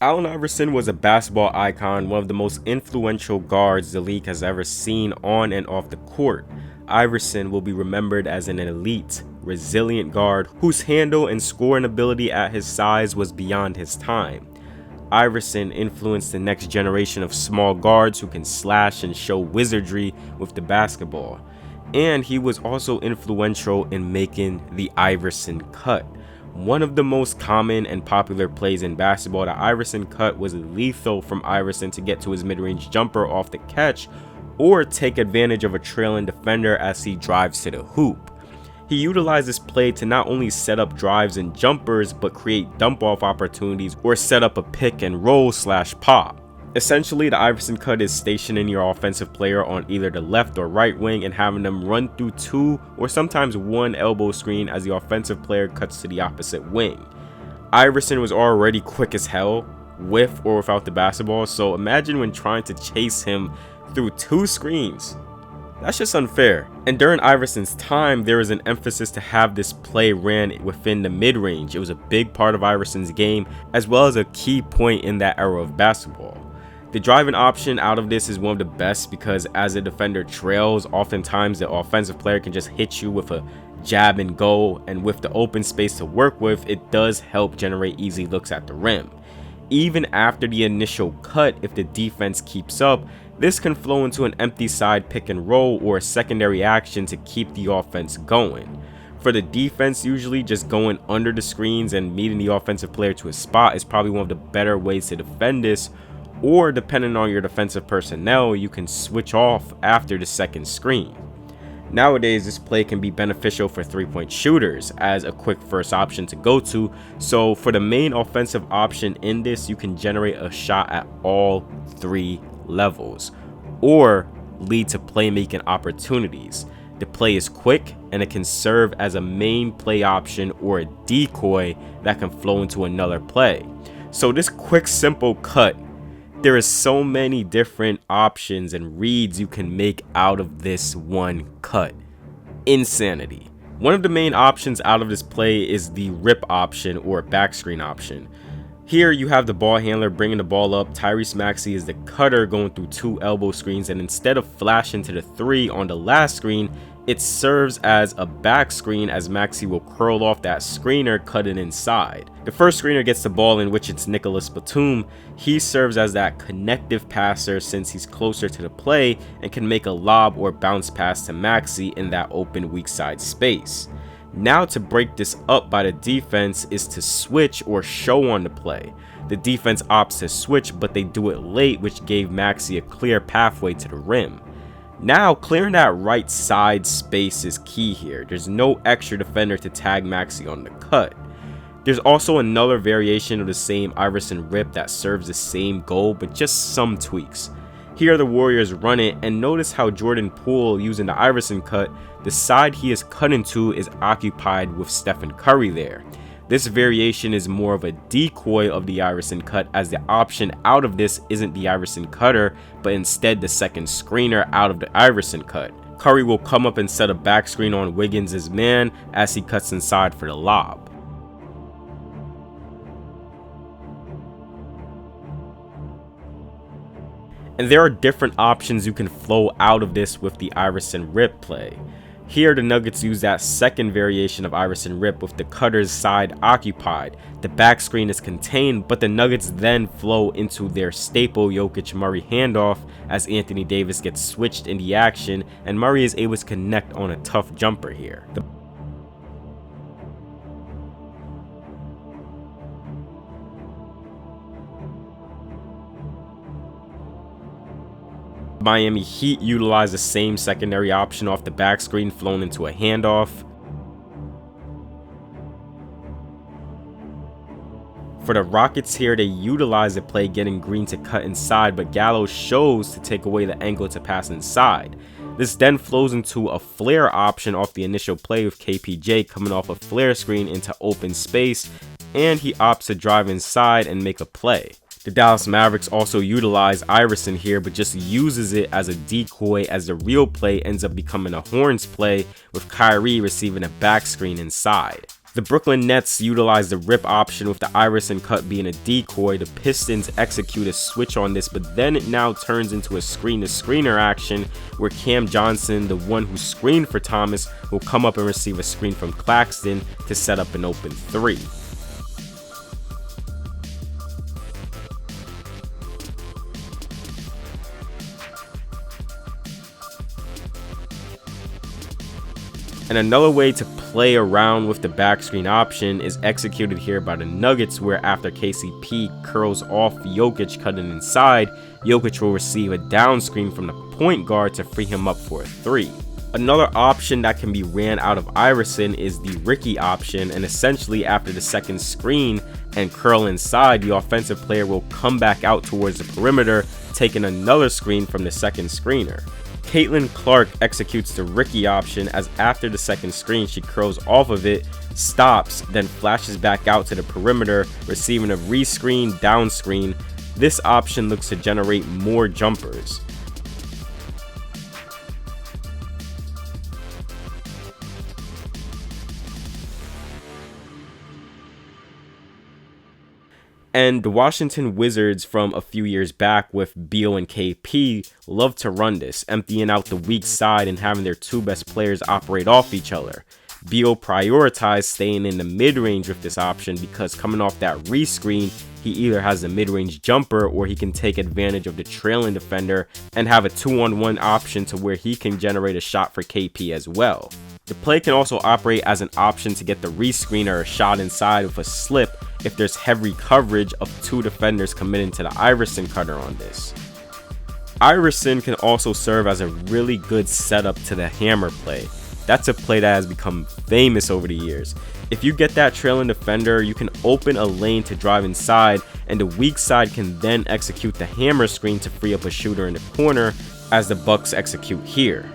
Allen Iverson was a basketball icon, one of the most influential guards the league has ever seen on and off the court. Iverson will be remembered as an elite, resilient guard whose handle and scoring ability at his size was beyond his time. Iverson influenced the next generation of small guards who can slash and show wizardry with the basketball. And he was also influential in making the Iverson cut. One of the most common and popular plays in basketball, the Iverson cut was lethal from Iverson to get to his mid-range jumper off the catch or take advantage of a trailing defender as he drives to the hoop. He utilized this play to not only set up drives and jumpers but create dump-off opportunities or set up a pick and roll / pop. Essentially, the Iverson cut is stationing your offensive player on either the left or right wing and having them run through two or sometimes one elbow screen as the offensive player cuts to the opposite wing. Iverson was already quick as hell, with or without the basketball, so imagine when trying to chase him through two screens. That's just unfair. And during Iverson's time, there was an emphasis to have this play ran within the mid-range. It was a big part of Iverson's game, as well as a key point in that era of basketball. The driving option out of this is one of the best because as a defender trails, oftentimes the offensive player can just hit you with a jab and go, and with the open space to work with, it does help generate easy looks at the rim. Even after the initial cut, if the defense keeps up, this can flow into an empty side pick and roll or a secondary action to keep the offense going. For the defense, usually just going under the screens and meeting the offensive player to a spot is probably one of the better ways to defend this, or depending on your defensive personnel, you can switch off after the second screen. Nowadays, this play can be beneficial for three-point shooters as a quick first option to go to, so for the main offensive option in this, you can generate a shot at all three levels or lead to playmaking opportunities. The play is quick and it can serve as a main play option or a decoy that can flow into another play. So this quick, simple cut, there is so many different options and reads you can make out of this one cut. Insanity. One of the main options out of this play is the rip option or back screen option. Here you have the ball handler bringing the ball up. Tyrese Maxey is the cutter going through two elbow screens, and instead of flashing to the three on the last screen, it serves as a back screen as Maxey will curl off that screener, cut it inside. The first screener gets the ball, in which it's Nicholas Batum. He serves as that connective passer since he's closer to the play and can make a lob or bounce pass to Maxey in that open weak side space. Now to break this up by the defense is to switch or show on the play. The defense opts to switch, but they do it late, which gave Maxey a clear pathway to the rim. Now clearing that right side space is key here. There's no extra defender to tag Maxey on the cut. There's also another variation of the same Iverson rip that serves the same goal, but just some tweaks. Here the Warriors run it, and notice how Jordan Poole, using the Iverson cut, the side he is cut into is occupied with Stephen Curry there. This variation is more of a decoy of the Iverson cut, as the option out of this isn't the Iverson cutter, but instead the second screener out of the Iverson cut. Curry will come up and set a back screen on Wiggins' man as he cuts inside for the lob. And there are different options you can flow out of this with the Iverson rip play. Here the Nuggets use that second variation of Iverson rip with the cutter's side occupied. The back screen is contained, but the Nuggets then flow into their staple Jokic-Murray handoff as Anthony Davis gets switched in the action and Murray is able to connect on a tough jumper here. Miami Heat utilize the same secondary option off the back screen flown into a handoff. For the Rockets here, they utilize the play getting Green to cut inside, but Gallo shows to take away the angle to pass inside. This then flows into a flare option off the initial play with KPJ coming off a flare screen into open space, and he opts to drive inside and make a play. The Dallas Mavericks also utilize Iverson here, but just uses it as a decoy as the real play ends up becoming a Horns play with Kyrie receiving a back screen inside. The Brooklyn Nets utilize the rip option with the Iverson cut being a decoy. The Pistons execute a switch on this, but then it now turns into a screen-to-screener action where Cam Johnson, the one who screened for Thomas, will come up and receive a screen from Claxton to set up an open three. And another way to play around with the backscreen option is executed here by the Nuggets, where after KCP curls off Jokic cutting inside, Jokic will receive a down screen from the point guard to free him up for a three. Another option that can be ran out of Iverson is the Ricky option, and essentially after the second screen and curl inside, the offensive player will come back out towards the perimeter, taking another screen from the second screener. Caitlin Clark executes the Ricky option, as after the second screen she curls off of it, stops, then flashes back out to the perimeter, receiving a rescreen down screen. This option looks to generate more jumpers. And the Washington Wizards from a few years back with Beal and KP love to run this, emptying out the weak side and having their two best players operate off each other. Beal prioritized staying in the mid-range with this option because coming off that rescreen, he either has a mid-range jumper or he can take advantage of the trailing defender and have a 2-on-1 option to where he can generate a shot for KP as well. The play can also operate as an option to get the rescreener a shot inside with a slip if there's heavy coverage of two defenders committing to the Iverson cutter on this. Iverson can also serve as a really good setup to the hammer play. That's a play that has become famous over the years. If you get that trailing defender, you can open a lane to drive inside, and the weak side can then execute the hammer screen to free up a shooter in the corner, as the Bucks execute here.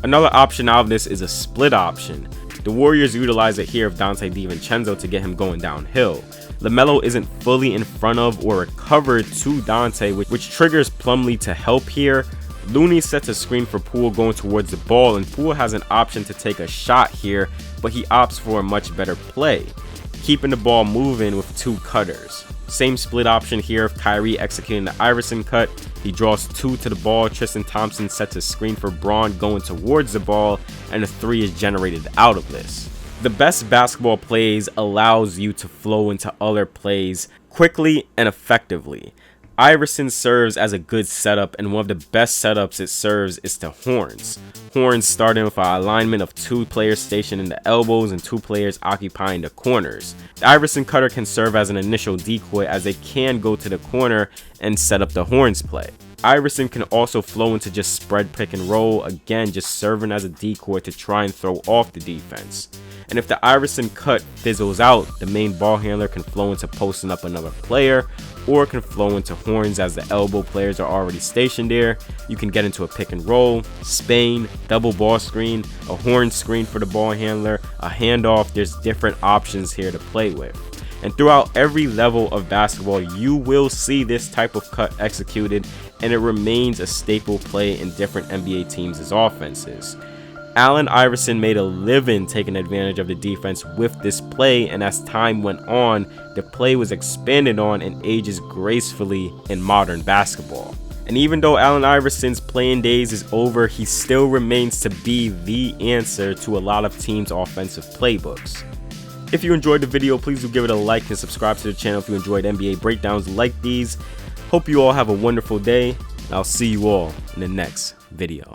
Another option out of this is a split option. The Warriors utilize it here of Dante DiVincenzo to get him going downhill. LaMelo isn't fully in front of or recovered to Dante, which triggers Plumlee to help here. Looney sets a screen for Poole going towards the ball, and Poole has an option to take a shot here, but he opts for a much better play, keeping the ball moving with two cutters. Same split option here of Kyrie executing the Iverson cut. He draws two to the ball. Tristan Thompson sets a screen for Braun going towards the ball, and a three is generated out of this. The best basketball plays allows you to flow into other plays quickly and effectively. Iverson serves as a good setup, and one of the best setups it serves is to horns. Horns starting with an alignment of two players stationed in the elbows and two players occupying the corners. The Iverson cutter can serve as an initial decoy, as they can go to the corner and set up the horns play. Iverson can also flow into just spread pick and roll, again just serving as a decoy to try and throw off the defense. And if the Iverson cut fizzles out, the main ball handler can flow into posting up another player, or can flow into horns as the elbow players are already stationed there. You can get into a pick and roll, Spain, double ball screen, a horn screen for the ball handler, a handoff. There's different options here to play with. And throughout every level of basketball, you will see this type of cut executed, and it remains a staple play in different NBA teams' offenses. Allen Iverson made a living taking advantage of the defense with this play, and as time went on, the play was expanded on and ages gracefully in modern basketball. And even though Allen Iverson's playing days is over, he still remains to be the answer to a lot of teams' offensive playbooks. If you enjoyed the video, please do give it a like and subscribe to the channel if you enjoyed NBA breakdowns like these. Hope you all have a wonderful day, and I'll see you all in the next video.